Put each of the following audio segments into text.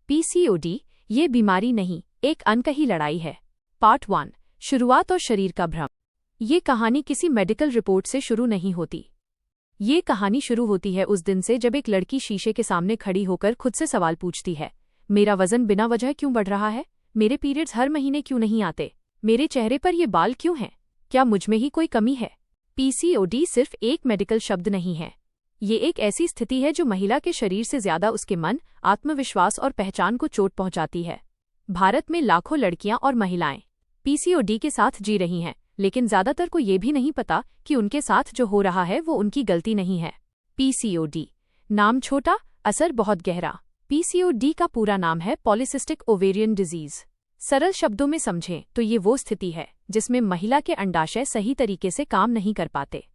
PCOD ये बीमारी नहीं, एक अनकही लड़ाई है। पार्ट 1 शुरुआत और शरीर का भ्रम। ये कहानी किसी मेडिकल रिपोर्ट से शुरू नहीं होती। ये कहानी शुरू होती है उस दिन से जब एक लड़की शीशे के सामने खड़ी होकर खुद से सवाल पूछती है, मेरा वजन बिना वजह क्यों बढ़ रहा है? मेरे पीरियड्स हर महीने क्यों नहीं आते? मेरे चेहरे पर ये बाल क्यों हैं? क्या मुझमें ही कोई कमी है? पीसीओडी सिर्फ एक मेडिकल शब्द नहीं है। ये एक ऐसी स्थिति है जो महिला के शरीर से ज्यादा उसके मन, आत्मविश्वास और पहचान को चोट पहुंचाती है। भारत में लाखों लड़कियां और महिलाएं पीसीओडी के साथ जी रही हैं, लेकिन ज्यादातर को ये भी नहीं पता कि उनके साथ जो हो रहा है वो उनकी गलती नहीं है। पीसीओडी नाम छोटा, असर बहुत गहरा। पीसीओडी का पूरा नाम है पॉलीसिस्टिक ओवेरियन डिजीज। सरल शब्दों में समझें तो ये वो स्थिति है जिसमें महिला के अंडाशय सही तरीके से काम नहीं कर पाते।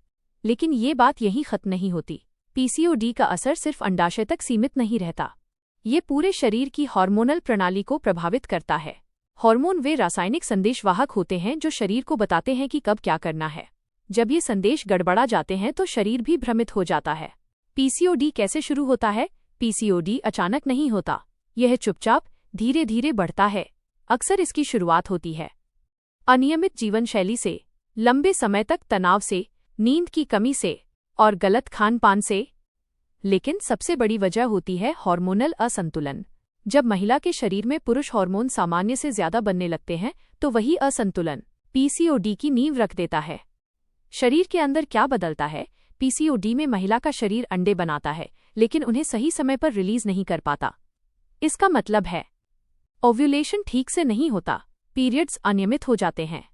लेकिन ये बात यहीं खत्म नहीं होती। पीसीओडी का असर सिर्फ अंडाशय तक सीमित नहीं रहता। ये पूरे शरीर की हार्मोनल प्रणाली को प्रभावित करता है। हार्मोन वे रासायनिक संदेशवाहक होते हैं जो शरीर को बताते हैं कि कब क्या करना है। जब ये संदेश गड़बड़ा जाते हैं तो शरीर भी भ्रमित हो जाता है। पीसीओडी कैसे शुरू होता है? पीसीओडी अचानक नहीं होता। यह चुपचाप धीरे धीरे बढ़ता है। अक्सर इसकी शुरुआत होती है अनियमित जीवन शैली से, लंबे समय तक तनाव से, नींद की कमी से और गलत खान पान से। लेकिन सबसे बड़ी वजह होती है हार्मोनल असंतुलन। जब महिला के शरीर में पुरुष हार्मोन सामान्य से ज्यादा बनने लगते हैं तो वही असंतुलन पीसीओडी की नींव रख देता है। शरीर के अंदर क्या बदलता है? पीसीओडी में महिला का शरीर अंडे बनाता है, लेकिन उन्हें सही समय पर रिलीज नहीं कर पाता। इसका मतलब है ओव्यूलेशन ठीक से नहीं होता, पीरियड्स अनियमित हो जाते हैं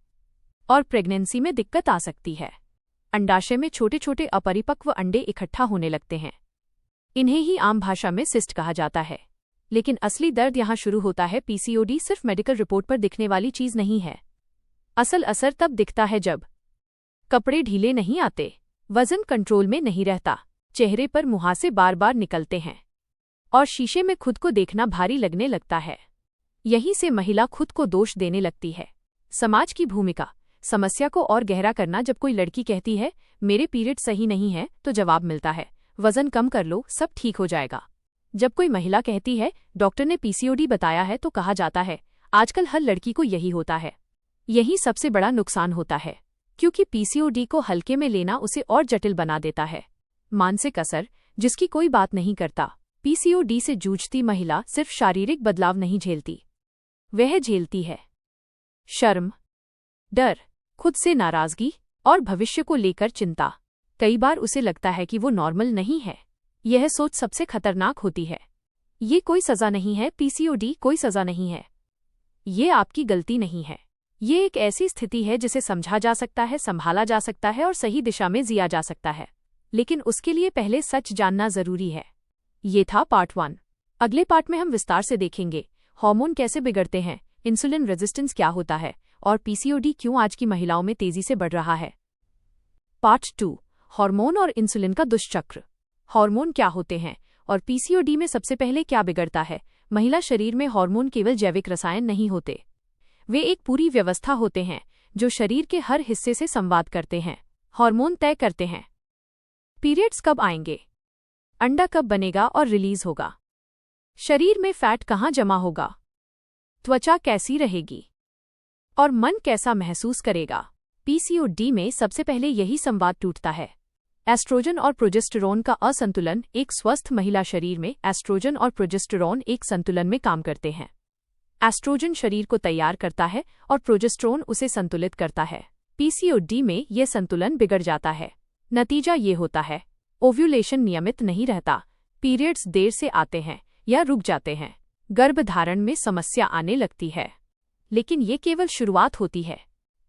और प्रेगनेंसी में दिक्कत आ सकती है। अंडाशय में छोटे छोटे अपरिपक्व अंडे इकट्ठा होने लगते हैं। इन्हें ही आम भाषा में सिस्ट कहा जाता है। लेकिन असली दर्द यहां शुरू होता है। पीसीओडी सिर्फ मेडिकल रिपोर्ट पर दिखने वाली चीज नहीं है। असल असर तब दिखता है जब कपड़े ढीले नहीं आते, वजन कंट्रोल में नहीं रहता, चेहरे पर मुहासे बार बार निकलते हैं और शीशे में खुद को देखना भारी लगने लगता है। यहीं से महिला खुद को दोष देने लगती है। समाज की भूमिका। समस्या को और गहरा करना। जब कोई लड़की कहती है मेरे पीरियड सही नहीं है तो जवाब मिलता है वजन कम कर लो, सब ठीक हो जाएगा। जब कोई महिला कहती है डॉक्टर ने पीसीओडी बताया है तो कहा जाता है आजकल हर लड़की को यही होता है। यही सबसे बड़ा नुकसान होता है, क्योंकि पीसीओडी को हल्के में लेना उसे और जटिल बना देता है। मानसिक असर जिसकी कोई बात नहीं करता। पीसीओडी से जूझती महिला सिर्फ शारीरिक बदलाव नहीं झेलती, वह झेलती है शर्म, डर, खुद से नाराजगी और भविष्य को लेकर चिंता। कई बार उसे लगता है कि वो नॉर्मल नहीं है। यह सोच सबसे खतरनाक होती है। ये कोई सजा नहीं है। पीसीओडी कोई सजा नहीं है। ये आपकी गलती नहीं है। ये एक ऐसी स्थिति है जिसे समझा जा सकता है, संभाला जा सकता है और सही दिशा में जिया जा सकता है। लेकिन उसके लिए पहले सच जानना जरूरी है। ये था पार्ट 1। अगले पार्ट में हम विस्तार से देखेंगे हार्मोन कैसे बिगड़ते हैं, इंसुलिन रेजिस्टेंस क्या होता है और पीसीओडी क्यों आज की महिलाओं में तेजी से बढ़ रहा है। पार्ट 2 हार्मोन और इंसुलिन का दुष्चक्र। हार्मोन क्या होते हैं और पीसीओडी में सबसे पहले क्या बिगड़ता है? महिला शरीर में हार्मोन केवल जैविक रसायन नहीं होते, वे एक पूरी व्यवस्था होते हैं जो शरीर के हर हिस्से से संवाद करते हैं। हार्मोन तय करते हैं पीरियड्स कब आएंगे, अंडा कब बनेगा और रिलीज होगा, शरीर में फैट कहाँ जमा होगा, त्वचा कैसी रहेगी और मन कैसा महसूस करेगा। पीसीओडी में सबसे पहले यही संवाद टूटता है। एस्ट्रोजन और प्रोजेस्टेरोन का असंतुलन। एक स्वस्थ महिला शरीर में एस्ट्रोजन और प्रोजेस्टेरोन एक संतुलन में काम करते हैं। एस्ट्रोजन शरीर को तैयार करता है और प्रोजेस्टेरोन उसे संतुलित करता है। पीसीओडी में यह संतुलन बिगड़ जाता है। नतीजा ये होता है ओव्यूलेशन नियमित नहीं रहता, पीरियड्स देर से आते हैं या रुक जाते हैं, गर्भधारण में समस्या आने लगती है। लेकिन ये केवल शुरुआत होती है।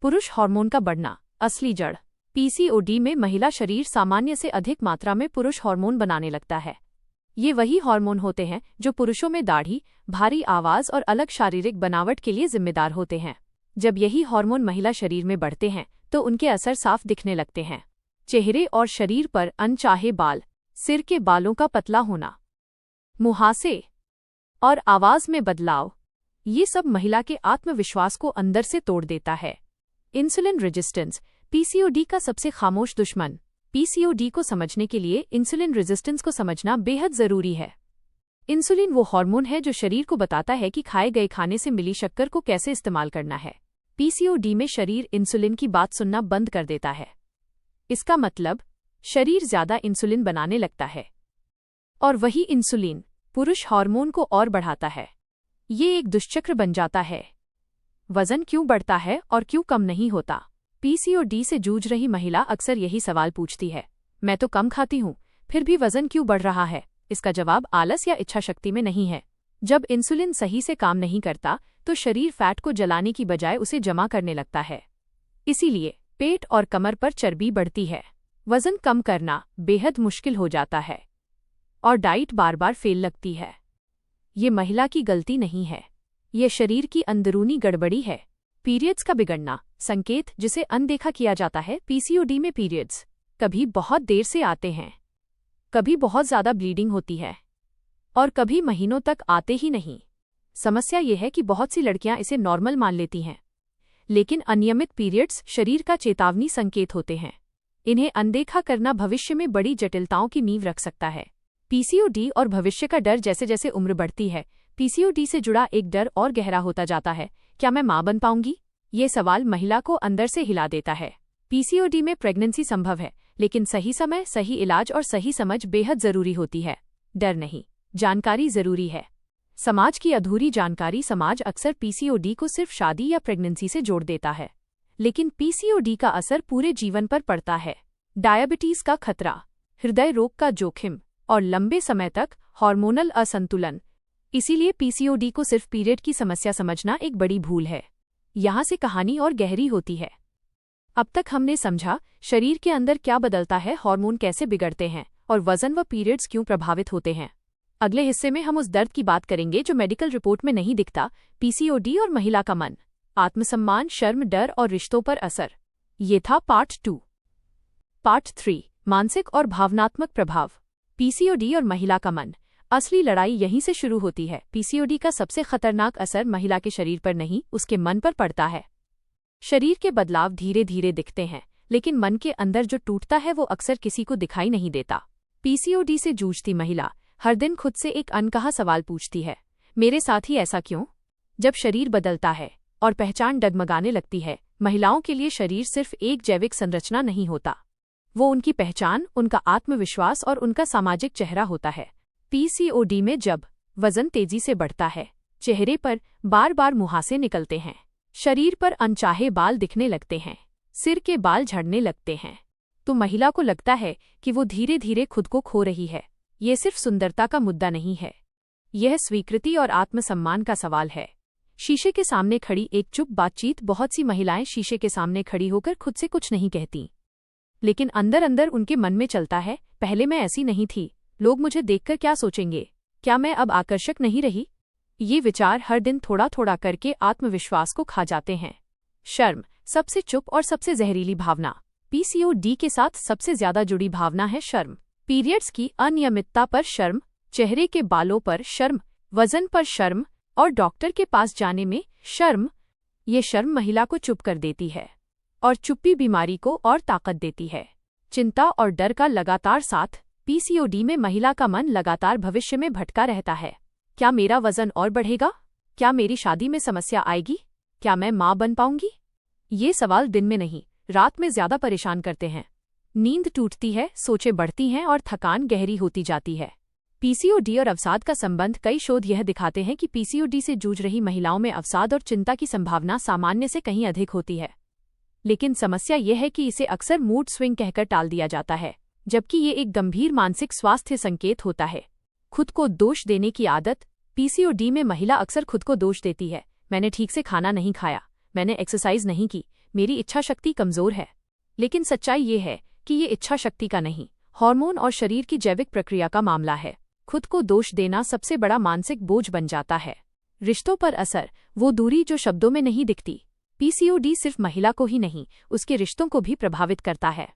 पुरुष हार्मोन का बढ़ना। असली जड़। पीसीओडी में महिला शरीर सामान्य से अधिक मात्रा में पुरुष हार्मोन बनाने लगता है। ये वही हार्मोन होते हैं जो पुरुषों में दाढ़ी, भारी आवाज और अलग शारीरिक बनावट के लिए जिम्मेदार होते हैं। जब यही हार्मोन महिला शरीर में बढ़ते हैं तो उनके असर साफ दिखने लगते हैं। चेहरे और शरीर पर अनचाहे बाल, सिर के बालों का पतला होना, मुहासे और आवाज में बदलाव। ये सब महिला के आत्मविश्वास को अंदर से तोड़ देता है। Insulin resistance. पीसीओडी का सबसे खामोश दुश्मन। पीसीओडी को समझने के लिए इंसुलिन रेजिस्टेंस को समझना बेहद जरूरी है। इंसुलिन वो हार्मोन है जो शरीर को बताता है कि खाए गए खाने से मिली शक्कर को कैसे इस्तेमाल करना है। पीसीओडी में शरीर इंसुलिन की बात सुनना बंद कर देता है। इसका मतलब शरीर ज्यादा इंसुलिन बनाने लगता है और वही इंसुलिन पुरुष हार्मोन को और बढ़ाता है। ये एक दुष्चक्र बन जाता है। वजन क्यों बढ़ता है और क्यों कम नहीं होता? पीसीओडी से जूझ रही महिला अक्सर यही सवाल पूछती है, मैं तो कम खाती हूँ, फिर भी वजन क्यों बढ़ रहा है? इसका जवाब आलस या इच्छा शक्ति में नहीं है। जब इंसुलिन सही से काम नहीं करता तो शरीर फैट को जलाने की बजाय उसे जमा करने लगता है। इसीलिए पेट और कमर पर चर्बी बढ़ती है। वजन कम करना बेहद मुश्किल हो जाता है और डाइट बार बार फेल लगती है। ये महिला की गलती नहीं है, ये शरीर की अंदरूनी गड़बड़ी है। पीरियड्स का बिगड़ना संकेत जिसे अनदेखा किया जाता है। पीसीओडी में पीरियड्स कभी बहुत देर से आते हैं, कभी बहुत ज्यादा ब्लीडिंग होती है और कभी महीनों तक आते ही नहीं। समस्या ये है कि बहुत सी लड़कियां इसे नॉर्मल मान लेती हैं, लेकिन अनियमित पीरियड्स शरीर का चेतावनी संकेत होते हैं। इन्हें अनदेखा करना भविष्य में बड़ी जटिलताओं की नींव रख सकता है। पीसीओडी और भविष्य का डर। जैसे जैसे उम्र बढ़ती है, पीसीओडी से जुड़ा एक डर और गहरा होता जाता है। क्या मैं मां बन पाऊंगी? ये सवाल महिला को अंदर से हिला देता है। पीसीओडी में प्रेगनेंसी संभव है, लेकिन सही समय, सही इलाज और सही समझ बेहद जरूरी होती है। डर नहीं, जानकारी जरूरी है। समाज की अधूरी जानकारी। समाज अक्सर पीसीओडी को सिर्फ शादी या प्रेगनेंसी से जोड़ देता है, लेकिन पीसीओडी का असर पूरे जीवन पर पड़ता है। डायबिटीज का खतरा, हृदय रोग का जोखिम और लंबे समय तक हार्मोनल असंतुलन। इसीलिए पीसीओडी को सिर्फ पीरियड की समस्या समझना एक बड़ी भूल है। यहाँ से कहानी और गहरी होती है। अब तक हमने समझा शरीर के अंदर क्या बदलता है, हार्मोन कैसे बिगड़ते हैं और वजन व पीरियड्स क्यों प्रभावित होते हैं। अगले हिस्से में हम उस दर्द की बात करेंगे जो मेडिकल रिपोर्ट में नहीं दिखता। पीसीओडी और महिला का मन, आत्मसम्मान, शर्म, डर और रिश्तों पर असर। ये था पार्ट 2। पार्ट 3, मानसिक और भावनात्मक प्रभाव। पीसीओडी और महिला का मन। असली लड़ाई यहीं से शुरू होती है। पीसीओडी का सबसे खतरनाक असर महिला के शरीर पर नहीं, उसके मन पर पड़ता है। शरीर के बदलाव धीरे धीरे दिखते हैं, लेकिन मन के अंदर जो टूटता है वो अक्सर किसी को दिखाई नहीं देता। पीसीओडी से जूझती महिला हर दिन खुद से एक अनकहा सवाल पूछती है, मेरे साथ ही ऐसा क्यों? जब शरीर बदलता है और पहचान डगमगाने लगती है, महिलाओं के लिए शरीर सिर्फ एक जैविक संरचना नहीं होता, वो उनकी पहचान, उनका आत्मविश्वास और उनका सामाजिक चेहरा होता है। पीसीओडी में जब वजन तेजी से बढ़ता है, चेहरे पर बार बार मुहासे निकलते हैं, शरीर पर अनचाहे बाल दिखने लगते हैं, सिर के बाल झड़ने लगते हैं, तो महिला को लगता है कि वो धीरे धीरे खुद को खो रही है। ये सिर्फ सुंदरता का मुद्दा नहीं है, यह स्वीकृति और आत्मसम्मान का सवाल है। शीशे के सामने खड़ी एक चुप बातचीत। बहुत सी महिलाएं शीशे के सामने खड़ी होकर खुद से कुछ नहीं कहती, लेकिन अंदर अंदर उनके मन में चलता है, पहले मैं ऐसी नहीं थी, लोग मुझे देखकर क्या सोचेंगे, क्या मैं अब आकर्षक नहीं रही? ये विचार हर दिन थोड़ा थोड़ा करके आत्मविश्वास को खा जाते हैं। शर्म, सबसे चुप और सबसे जहरीली भावना। पीसीओडी के साथ सबसे ज्यादा जुड़ी भावना है शर्म। पीरियड्स की अनियमितता पर शर्म, चेहरे के बालों पर शर्म, वजन पर शर्म और डॉक्टर के पास जाने में शर्म। ये शर्म महिला को चुप कर देती है और चुप्पी बीमारी को और ताकत देती है। चिंता और डर का लगातार साथ। पीसीओडी में महिला का मन लगातार भविष्य में भटका रहता है। क्या मेरा वजन और बढ़ेगा? क्या मेरी शादी में समस्या आएगी? क्या मैं मां बन पाऊंगी? ये सवाल दिन में नहीं, रात में ज्यादा परेशान करते हैं। नींद टूटती है, सोचें बढ़ती हैं और थकान गहरी होती जाती है। पीसीओडी और अवसाद का संबंध। कई शोध यह दिखाते हैं कि पीसीओडी से जूझ रही महिलाओं में अवसाद और चिंता की संभावना सामान्य से कहीं अधिक होती है। लेकिन समस्या यह है कि इसे अक्सर मूड स्विंग कहकर टाल दिया जाता है, जबकि ये एक गंभीर मानसिक स्वास्थ्य संकेत होता है। खुद को दोष देने की आदत। पीसीओडी में महिला अक्सर खुद को दोष देती है, मैंने ठीक से खाना नहीं खाया, मैंने एक्सरसाइज नहीं की, मेरी इच्छा शक्ति कमजोर है। लेकिन सच्चाई ये है कि ये इच्छा शक्ति का नहीं, हार्मोन और शरीर की जैविक प्रक्रिया का मामला है। खुद को दोष देना सबसे बड़ा मानसिक बोझ बन जाता है। रिश्तों पर असर। वो दूरी जो शब्दों में नहीं दिखती। पीसीओडी सिर्फ महिला को ही नहीं, उसके रिश्तों को भी प्रभावित करता है।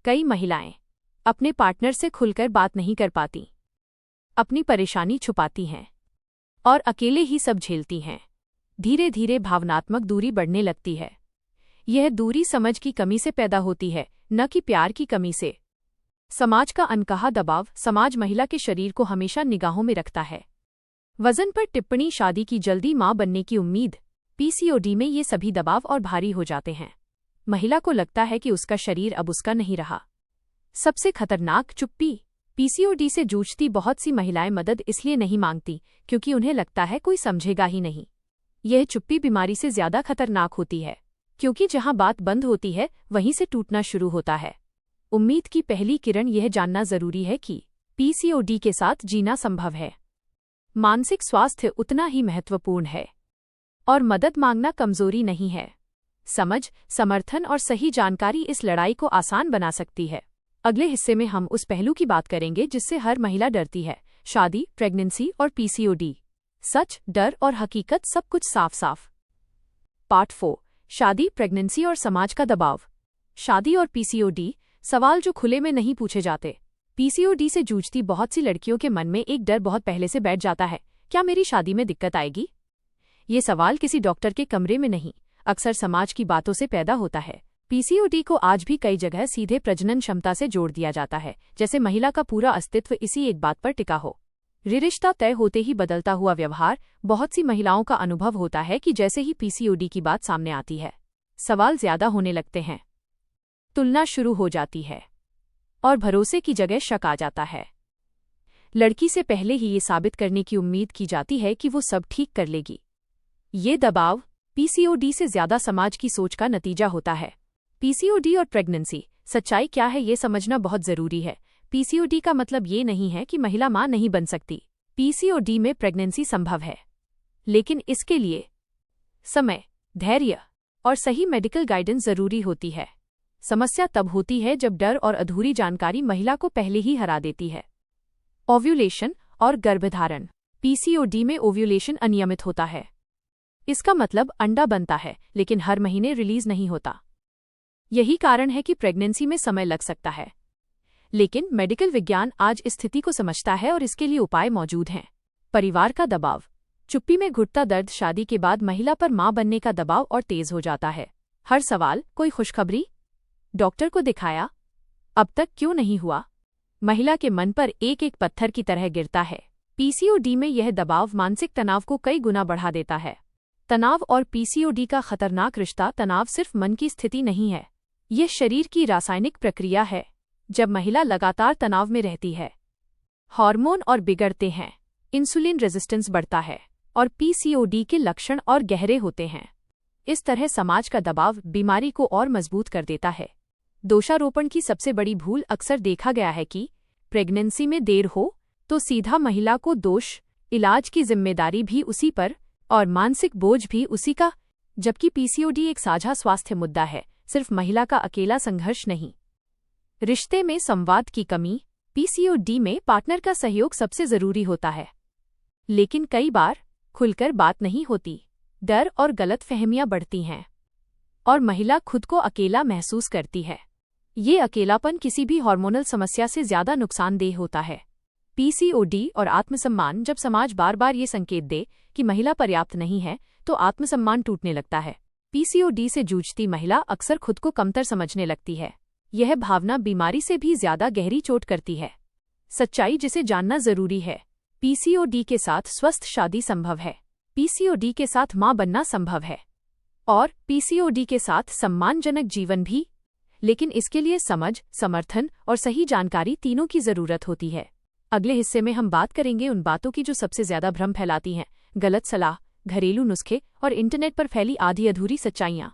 कई महिलाएं अपने पार्टनर से खुलकर बात नहीं कर पाती, अपनी परेशानी छुपाती हैं और अकेले ही सब झेलती हैं। धीरे धीरे भावनात्मक दूरी बढ़ने लगती है। यह दूरी समझ की कमी से पैदा होती है, न कि प्यार की कमी से। समाज का अनकहा दबाव। समाज महिला के शरीर को हमेशा निगाहों में रखता है, वजन पर टिप्पणी, शादी की जल्दी मां बनने की उम्मीद। पीसीओडी में ये सभी दबाव और भारी हो जाते हैं। महिला को लगता है कि उसका शरीर अब उसका नहीं रहा। सबसे खतरनाक, चुप्पी। पीसीओडी से जूझती बहुत सी महिलाएं मदद इसलिए नहीं मांगती क्योंकि उन्हें लगता है कोई समझेगा ही नहीं। यह चुप्पी बीमारी से ज्यादा खतरनाक होती है क्योंकि जहां बात बंद होती है वहीं से टूटना शुरू होता है। उम्मीद की पहली किरण, यह जानना जरूरी है कि पीसीओडी के साथ जीना संभव है। मानसिक स्वास्थ्य उतना ही महत्वपूर्ण है और मदद मांगना कमजोरी नहीं है। समझ, समर्थन और सही जानकारी इस लड़ाई को आसान बना सकती है। अगले हिस्से में हम उस पहलू की बात करेंगे जिससे हर महिला डरती है, शादी, प्रेगनेंसी और पीसीओडी। सच, डर और हकीकत, सब कुछ साफ साफ। पार्ट 4, शादी, प्रेगनेंसी और समाज का दबाव। शादी और पीसीओडी, सवाल जो खुले में नहीं पूछे जाते। पीसीओडी से जूझती बहुत सी लड़कियों के मन में एक डर बहुत पहले से बैठ जाता है, क्या मेरी शादी में दिक्कत आएगी? ये सवाल किसी डॉक्टर के कमरे में नहीं, अक्सर समाज की बातों से पैदा होता है। पीसीओडी को आज भी कई जगह सीधे प्रजनन क्षमता से जोड़ दिया जाता है, जैसे महिला का पूरा अस्तित्व इसी एक बात पर टिका हो। रिश्ता तय होते ही बदलता हुआ व्यवहार। बहुत सी महिलाओं का अनुभव होता है कि जैसे ही पीसीओडी की बात सामने आती है, सवाल ज्यादा होने लगते हैं, तुलना शुरू हो जाती है और भरोसे की जगह शक आ जाता है। लड़की से पहले ही ये साबित करने की उम्मीद की जाती है कि वो सब ठीक कर लेगी। ये दबाव पीसीओडी से ज्यादा समाज की सोच का नतीजा होता है। पीसीओडी और प्रेगनेंसी, सच्चाई क्या है ये समझना बहुत जरूरी है। पीसीओडी का मतलब ये नहीं है कि महिला मां नहीं बन सकती। पीसीओडी में प्रेगनेंसी संभव है, लेकिन इसके लिए समय, धैर्य और सही मेडिकल गाइडेंस जरूरी होती है। समस्या तब होती है जब डर और अधूरी जानकारी महिला को पहले ही हरा देती है। ओव्यूलेशन और गर्भधारण। पीसीओडी में ओव्यूलेशन अनियमित होता है। इसका मतलब अंडा बनता है लेकिन हर महीने रिलीज नहीं होता। यही कारण है कि प्रेगनेंसी में समय लग सकता है, लेकिन मेडिकल विज्ञान आज इस स्थिति को समझता है और इसके लिए उपाय मौजूद हैं। परिवार का दबाव। चुप्पी में घुटता दर्द। शादी के बाद महिला पर मां बनने का दबाव और तेज हो जाता है। हर सवाल, कोई खुशखबरी? डॉक्टर को दिखाया? अब तक क्यों नहीं हुआ? महिला के मन पर एक एक पत्थर की तरह गिरता है। पीसीओडी में यह दबाव मानसिक तनाव को कई गुना बढ़ा देता है। तनाव और पीसीओडी का खतरनाक रिश्ता। तनाव सिर्फ मन की स्थिति नहीं है, यह शरीर की रासायनिक प्रक्रिया है। जब महिला लगातार तनाव में रहती है, हार्मोन और बिगड़ते हैं, इंसुलिन रेजिस्टेंस बढ़ता है और पीसीओडी के लक्षण और गहरे होते हैं। इस तरह समाज का दबाव बीमारी को और मजबूत कर देता है। दोषारोपण की सबसे बड़ी भूल। अक्सर देखा गया है कि प्रेगनेंसी में देर हो तो सीधा महिला को दोष, इलाज की जिम्मेदारी भी उसी पर और मानसिक बोझ भी उसी का, जबकि पीसीओडी एक साझा स्वास्थ्य मुद्दा है, सिर्फ महिला का अकेला संघर्ष नहीं। रिश्ते में संवाद की कमी। पीसीओडी में पार्टनर का सहयोग सबसे जरूरी होता है, लेकिन कई बार खुलकर बात नहीं होती। डर और गलतफहमियां बढ़ती हैं और महिला खुद को अकेला महसूस करती है। ये अकेलापन किसी भी हार्मोनल समस्या से ज्यादा नुकसानदेह होता है। पीसीओडी और आत्मसम्मान। जब समाज बार बार ये संकेत दे कि महिला पर्याप्त नहीं है, तो आत्मसम्मान टूटने लगता है। पीसीओडी से जूझती महिला अक्सर खुद को कमतर समझने लगती है। यह भावना बीमारी से भी ज्यादा गहरी चोट करती है। सच्चाई जिसे जानना जरूरी है। पीसीओडी के साथ स्वस्थ शादी संभव है, पीसीओडी के साथ मां बनना संभव है और पीसीओडी के साथ सम्मानजनक जीवन भी, लेकिन इसके लिए समझ, समर्थन और सही जानकारी तीनों की जरूरत होती है। अगले हिस्से में हम बात करेंगे उन बातों की जो सबसे ज्यादा भ्रम फैलाती हैं, गलत सलाह, घरेलू नुस्खे और इंटरनेट पर फैली आधी अधूरी सच्चाइयां।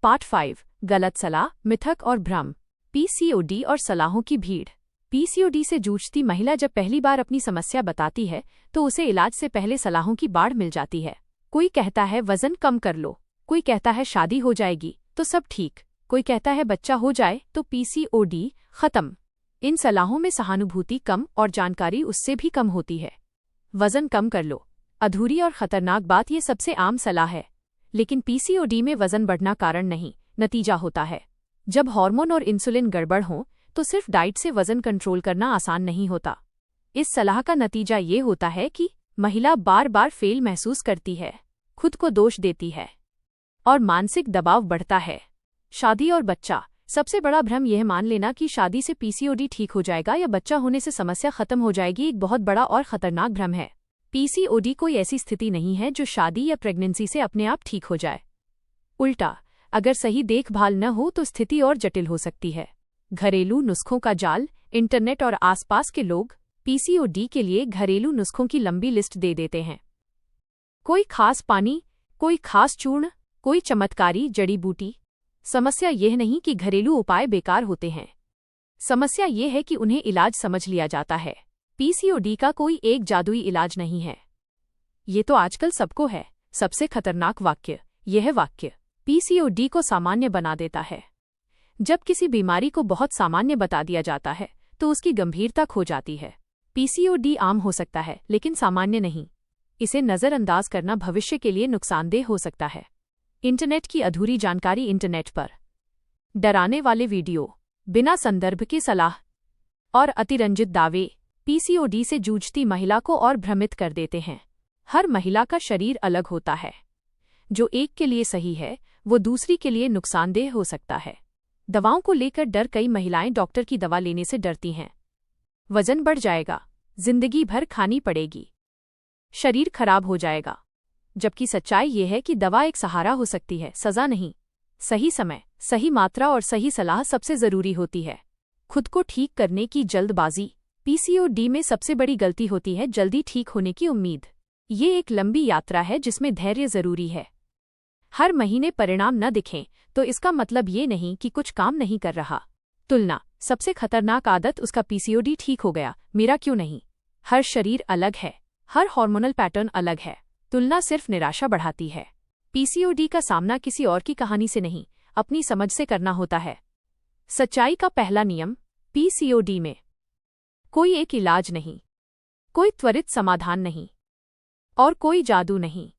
पार्ट 5, गलत सलाह, मिथक और भ्रम। पीसीओडी और सलाहों की भीड़। पीसीओडी से जूझती महिला जब पहली बार अपनी समस्या बताती है तो उसे इलाज से पहले सलाहों की बाढ़ मिल जाती है। कोई कहता है वजन कम कर लो, कोई कहता है शादी हो जाएगी तो सब ठीक, कोई कहता है बच्चा हो जाए तो पीसीओडी खत्म। इन सलाहों में सहानुभूति कम और जानकारी उससे भी कम होती है। वजन कम कर लो, अधूरी और खतरनाक बात। ये सबसे आम सलाह है, लेकिन पीसीओडी में वजन बढ़ना कारण नहीं, नतीजा होता है। जब हार्मोन और इंसुलिन गड़बड़ हों तो सिर्फ डाइट से वजन कंट्रोल करना आसान नहीं होता। इस सलाह का नतीजा ये होता है कि महिला बार बार फेल महसूस करती है, खुद को दोष देती है और मानसिक दबाव बढ़ता है। शादी और बच्चा। सबसे बड़ा भ्रम यह मान लेना कि शादी से पीसीओडी ठीक हो जाएगा या बच्चा होने से समस्या खत्म हो जाएगी एक बहुत बड़ा और खतरनाक भ्रम है। पीसीओडी कोई ऐसी स्थिति नहीं है जो शादी या प्रेगनेंसी से अपने आप ठीक हो जाए। उल्टा, अगर सही देखभाल न हो तो स्थिति और जटिल हो सकती है। घरेलू नुस्खों का जाल। इंटरनेट और आसपास के लोग पीसीओडी के लिए घरेलू नुस्खों की लंबी लिस्ट दे देते हैं। कोई खास पानी, कोई खास चूर्ण, कोई चमत्कारी जड़ी बूटी। समस्या यह नहीं कि घरेलू उपाय बेकार होते हैं, समस्या यह है कि उन्हें इलाज समझ लिया जाता है। पीसीओडी का कोई एक जादुई इलाज नहीं है। ये तो आजकल सबको है। सबसे खतरनाक वाक्य यह वाक्य पीसीओडी को सामान्य बना देता है। जब किसी बीमारी को बहुत सामान्य बता दिया जाता है तो उसकी गंभीरता खो जाती है। पीसीओडी आम हो सकता है लेकिन सामान्य नहीं। इसे नज़रअंदाज करना भविष्य के लिए नुकसानदेह हो सकता है। इंटरनेट की अधूरी जानकारी। इंटरनेट पर डराने वाले वीडियो, बिना संदर्भ की सलाह और अतिरंजित दावे पीसीओडी से जूझती महिला को और भ्रमित कर देते हैं। हर महिला का शरीर अलग होता है। जो एक के लिए सही है वो दूसरी के लिए नुकसानदेह हो सकता है। दवाओं को लेकर डर। कई महिलाएं डॉक्टर की दवा लेने से डरती हैं। वजन बढ़ जाएगा, जिंदगी भर खानी पड़ेगी, शरीर खराब हो जाएगा। जबकि सच्चाई ये है कि दवा एक सहारा हो सकती है, सजा नहीं। सही समय, सही मात्रा और सही सलाह सबसे जरूरी होती है। खुद को ठीक करने की जल्दबाजी। पीसीओडी में सबसे बड़ी गलती होती है जल्दी ठीक होने की उम्मीद। ये एक लंबी यात्रा है जिसमें धैर्य जरूरी है। हर महीने परिणाम न दिखें तो इसका मतलब ये नहीं कि कुछ काम नहीं कर रहा। तुलना। सबसे खतरनाक आदत उसका पीसीओडी ठीक हो गया, मेरा क्यों नहीं। हर शरीर अलग है, हर हार्मोनल पैटर्न अलग है। तुलना सिर्फ निराशा बढ़ाती है। पीसीओडी का सामना किसी और की कहानी से नहीं, अपनी समझ से करना होता है। सच्चाई का पहला नियम। पीसीओडी में कोई एक इलाज नहीं, कोई त्वरित समाधान नहीं और कोई जादू नहीं,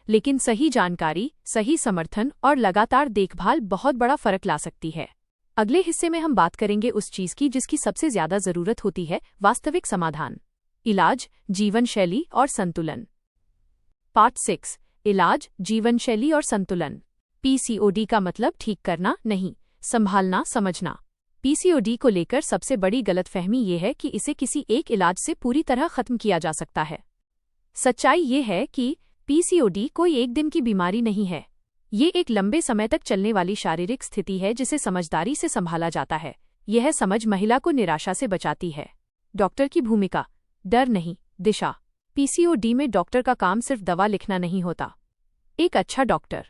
लेकिन सही जानकारी, सही समर्थन और लगातार देखभाल बहुत बड़ा फर्क ला सकती है। अगले हिस्से में हम बात करेंगे उस चीज की जिसकी सबसे ज्यादा जरूरत होती है, वास्तविक समाधान। इलाज, जीवन शैली और संतुलन। पार्ट 6। इलाज, जीवन शैली और संतुलन। पीसीओडी का मतलब ठीक करना नहीं, संभालना, समझना। पीसीओडी को लेकर सबसे बड़ी गलतफहमी ये है कि इसे किसी एक इलाज से पूरी तरह खत्म किया जा सकता है। सच्चाई ये है कि पीसीओडी कोई एक दिन की बीमारी नहीं है। ये एक लंबे समय तक चलने वाली शारीरिक स्थिति है जिसे समझदारी से संभाला जाता है। यह समझ महिला को निराशा से बचाती है। डॉक्टर की भूमिका। डर नहीं, दिशा। पीसीओडी में डॉक्टर का काम सिर्फ दवा लिखना नहीं होता। एक अच्छा डॉक्टर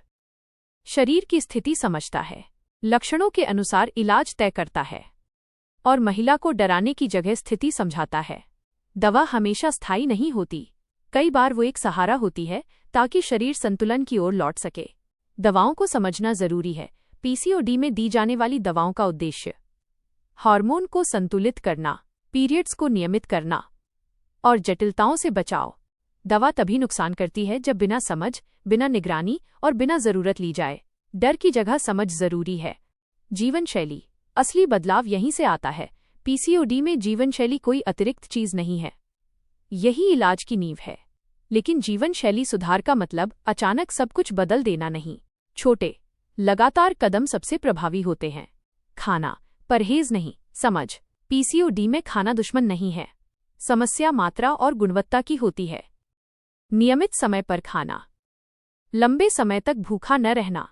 शरीर की स्थिति समझता है, लक्षणों के अनुसार इलाज तय करता है और महिला को डराने की जगह स्थिति समझाता है। दवा हमेशा स्थायी नहीं होती, कई बार वो एक सहारा होती है ताकि शरीर संतुलन की ओर लौट सके। दवाओं को समझना जरूरी है। पीसीओडी में दी जाने वाली दवाओं का उद्देश्य हार्मोन को संतुलित करना, पीरियड्स को नियमित करना और जटिलताओं से बचाव। दवा तभी नुकसान करती है जब बिना समझ, बिना निगरानी और बिना जरूरत ली जाए। डर की जगह समझ जरूरी है। जीवन शैली। असली बदलाव यहीं से आता है। पीसीओडी में जीवन शैली कोई अतिरिक्त चीज नहीं है, यही इलाज की नींव है। लेकिन जीवन शैली सुधार का मतलब अचानक सब कुछ बदल देना नहीं। छोटे, लगातार कदम सबसे प्रभावी होते हैं। खाना, परहेज नहीं, समझ। पीसीओडी में खाना दुश्मन नहीं है, समस्या मात्रा और गुणवत्ता की होती है। नियमित समय पर खाना, लंबे समय तक भूखा न रहना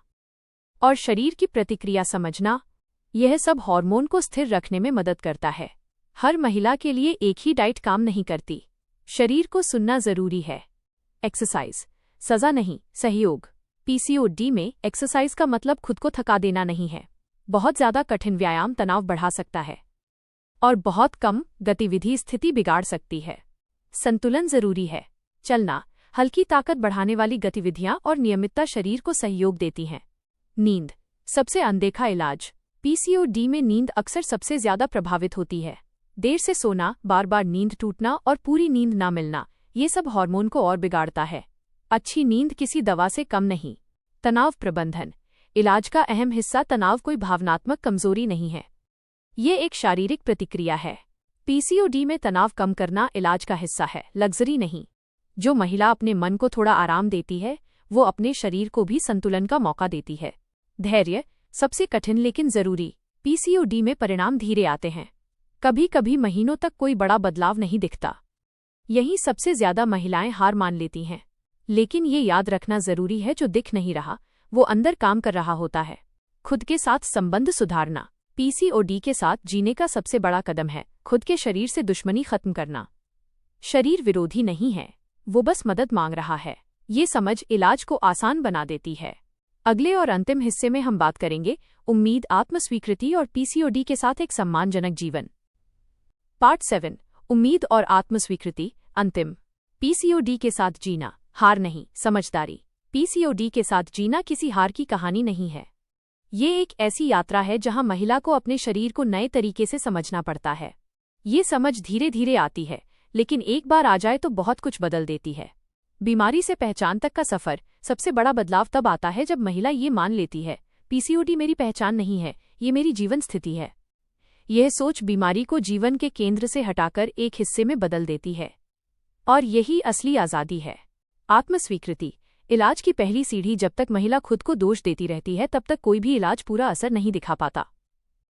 और शरीर की प्रतिक्रिया समझना, यह सब हार्मोन को स्थिर रखने में मदद करता है। हर महिला के लिए एक ही डाइट काम नहीं करती। शरीर को सुनना जरूरी है। एक्सरसाइज, सजा नहीं, सहयोग। पीसीओडी में एक्सरसाइज का मतलब खुद को थका देना नहीं है। बहुत ज्यादा कठिन व्यायाम तनाव बढ़ा सकता है और बहुत कम गतिविधि स्थिति बिगाड़ सकती है। संतुलन जरूरी है। चलना, हल्की ताकत बढ़ाने वाली गतिविधियां और नियमितता शरीर को सहयोग देती हैं। नींद, सबसे अनदेखा इलाज। पीसीओडी में नींद अक्सर सबसे ज्यादा प्रभावित होती है। देर से सोना, बार बार नींद टूटना और पूरी नींद ना मिलना, ये सब हार्मोन को और बिगाड़ता है। अच्छी नींद किसी दवा से कम नहीं। तनाव प्रबंधन। इलाज का अहम हिस्सा तनाव कोई भावनात्मक कमजोरी नहीं है, ये एक शारीरिक प्रतिक्रिया है। पीसीओडी में तनाव कम करना इलाज का हिस्सा है, लग्जरी नहीं। जो महिला अपने मन को थोड़ा आराम देती है वो अपने शरीर को भी संतुलन का मौका देती है। धैर्य, सबसे कठिन लेकिन जरूरी। पीसीओडी में परिणाम धीरे आते हैं, कभी कभी महीनों तक कोई बड़ा बदलाव नहीं दिखता। यही सबसे ज्यादा महिलाएं हार मान लेती हैं। लेकिन ये याद रखना जरूरी है, जो दिख नहीं रहा वो अंदर काम कर रहा होता है। खुद के साथ संबंध सुधारना पीसीओडी के साथ जीने का सबसे बड़ा कदम है खुद के शरीर से दुश्मनी खत्म करना। शरीर विरोधी नहीं है, वो बस मदद मांग रहा है। ये समझ इलाज को आसान बना देती है। अगले और अंतिम हिस्से में हम बात करेंगे उम्मीद, आत्मस्वीकृति और पीसीओडी के साथ एक सम्मानजनक जीवन। पार्ट 7 उम्मीद और आत्मस्वीकृति अंतिम। पीसीओडी के साथ जीना हार नहीं, समझदारी। पीसीओडी के साथ जीना किसी हार की कहानी नहीं है। ये एक ऐसी यात्रा है जहां महिला को अपने शरीर को नए तरीके से समझना पड़ता है। ये समझ धीरे धीरे आती है, लेकिन एक बार आ जाए तो बहुत कुछ बदल देती है। बीमारी से पहचान तक का सफर। सबसे बड़ा बदलाव तब आता है जब महिला ये मान लेती है, पीसीओडी मेरी पहचान नहीं है, ये मेरी जीवन स्थिति है। यह सोच बीमारी को जीवन के केंद्र से हटाकर एक हिस्से में बदल देती है। और यही असली आज़ादी है। आत्मस्वीकृति इलाज की पहली सीढ़ी। जब तक महिला खुद को दोष देती रहती है तब तक कोई भी इलाज पूरा असर नहीं दिखा पाता।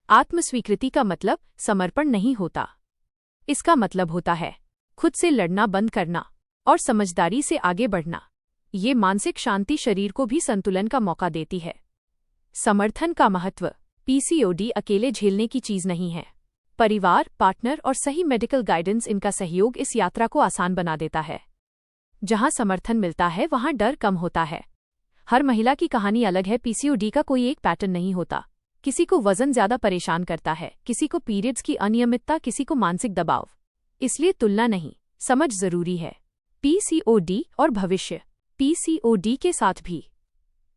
आत्मस्वीकृति का मतलब समर्पण नहीं होता। इसका मतलब होता है खुद से लड़ना बंद करना और समझदारी से आगे बढ़ना। ये मानसिक शांति शरीर को भी संतुलन का मौका देती है। समर्थन का महत्व। पीसीओडी अकेले झेलने की चीज नहीं है। परिवार, पार्टनर और सही मेडिकल गाइडेंस, इनका सहयोग इस यात्रा को आसान बना देता है। जहां समर्थन मिलता है वहां डर कम होता है। हर महिला की कहानी अलग है। पीसीओडी का कोई एक पैटर्न नहीं होता। किसी को वजन ज्यादा परेशान करता है, किसी को पीरियड्स की अनियमितता, किसी को मानसिक दबाव। इसलिए तुलना नहीं, समझ जरूरी है। पीसीओडी और भविष्य। पीसीओडी के साथ भी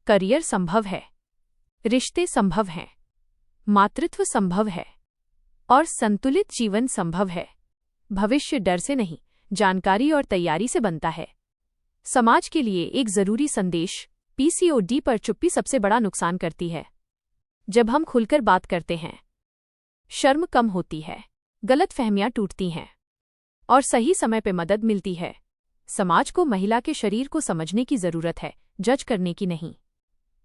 करियर संभव है, रिश्ते संभव हैं, मातृत्व संभव है और संतुलित जीवन संभव है। भविष्य डर से नहीं, जानकारी और तैयारी से बनता है। समाज के लिए एक जरूरी संदेश। पीसीओडी पर चुप्पी सबसे बड़ा नुकसान करती है। जब हम खुलकर बात करते हैं, शर्म कम होती है, गलतफहमियां टूटती हैं और सही समय पे मदद मिलती है। समाज को महिला के शरीर को समझने की जरूरत है, जज करने की नहीं।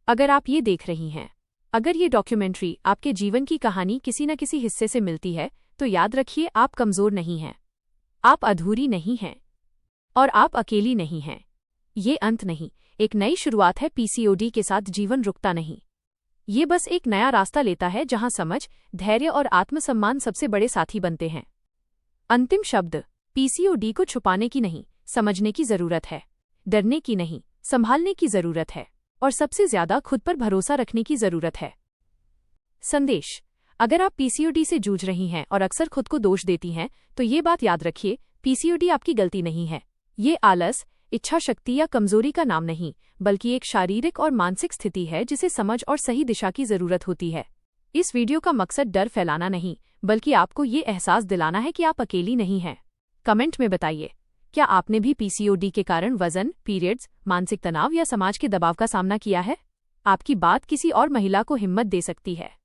अगर आप ये देख रही हैं, अगर ये डॉक्यूमेंट्री आपके जीवन की कहानी किसी न किसी हिस्से से मिलती है, तो याद रखिए, आप कमजोर नहीं हैं, आप अधूरी नहीं हैं और आप अकेली नहीं हैं। ये अंत नहीं, एक नई शुरुआत है। पीसीओडी के साथ जीवन रुकता नहीं। ये बस एक नया रास्ता लेता है जहां समझ, धैर्य और आत्मसम्मान सबसे बड़े साथी बनते हैं। अंतिम शब्द। पीसीओडी को छुपाने की नहीं, समझने की जरूरत है। डरने की नहीं, संभालने की जरूरत है और सबसे ज्यादा खुद पर भरोसा रखने की जरूरत है। संदेश। अगर आप पीसीओडी से जूझ रही हैं और अक्सर खुद को दोष देती हैं, तो ये बात याद रखिए, पीसीओडी आपकी गलती नहीं है। ये आलस, इच्छा शक्ति या कमजोरी का नाम नहीं, बल्कि एक शारीरिक और मानसिक स्थिति है जिसे समझ और सही दिशा की जरूरत होती है। इस वीडियो का मकसद डर फैलाना नहीं, बल्कि आपको ये एहसास दिलाना है कि आप अकेली नहीं हैं। कमेंट में बताइए, क्या आपने भी पीसीओडी के कारण वजन, पीरियड्स, मानसिक तनाव या समाज के दबाव का सामना किया है? आपकी बात किसी और महिला को हिम्मत दे सकती है।